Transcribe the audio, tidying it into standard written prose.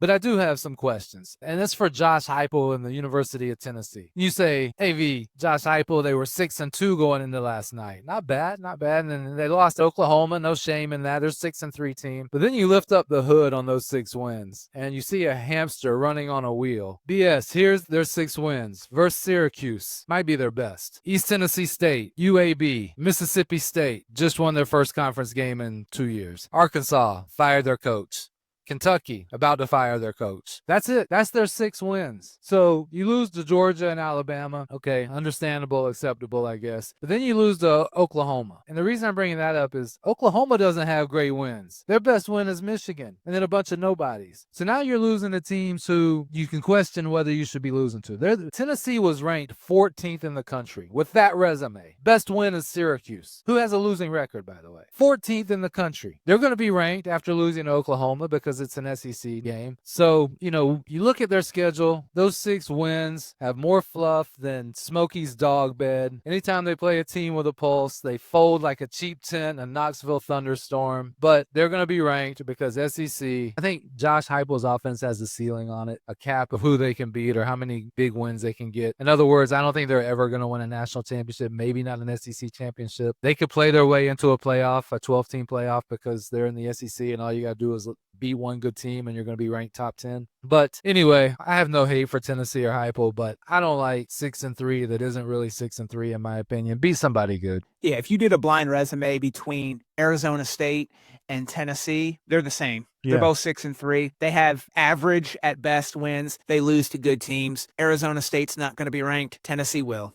But I do have some questions, and it's for Josh Heupel and the University of Tennessee. You say, hey, V, Josh Heupel, they were 6-2 going into last night. Not bad, not bad. And then they lost to Oklahoma. No shame in that. They're 6-3 team. But then you lift up the hood on those 6 wins, and you see a hamster running on a wheel. BS, here's their 6 wins. Versus Syracuse, might be their best. East Tennessee State, UAB, Mississippi State, just won their first conference game in 2 years. Arkansas fired their coach. Kentucky about to fire their coach. That's it. That's their 6 wins. So you lose to Georgia and Alabama. Okay, understandable, acceptable, I guess. But then you lose to Oklahoma. And the reason I'm bringing that up is Oklahoma doesn't have great wins. Their best win is Michigan, and then a bunch of nobodies. So now you're losing to teams who you can question whether you should be losing to. Tennessee was ranked 14th in the country with that resume. Best win is Syracuse, who has a losing record, by the way. 14th in the country. They're going to be ranked after losing to Oklahoma because it's an SEC game. So, you look at their schedule, those 6 wins have more fluff than Smokey's dog bed. Anytime they play a team with a pulse, they fold like a cheap tent in a Knoxville thunderstorm. But they're going to be ranked because SEC, I think Josh Heupel's offense has a ceiling on it, a cap of who they can beat or how many big wins they can get. In other words, I don't think they're ever going to win a national championship, maybe not an SEC championship. They could play their way into a playoff, a 12-team playoff, because they're in the SEC and all you got to do is be one good team and you're going to be ranked top 10. But anyway, I have no hate for Tennessee or Heupel, but I don't like 6-3 that isn't really 6-3 in my opinion. Be somebody good. Yeah, if you did a blind resume between Arizona State and Tennessee, they're the same. Yeah. They're both 6-3. They have average at best wins. They lose to good teams. Arizona State's not going to be ranked. Tennessee will.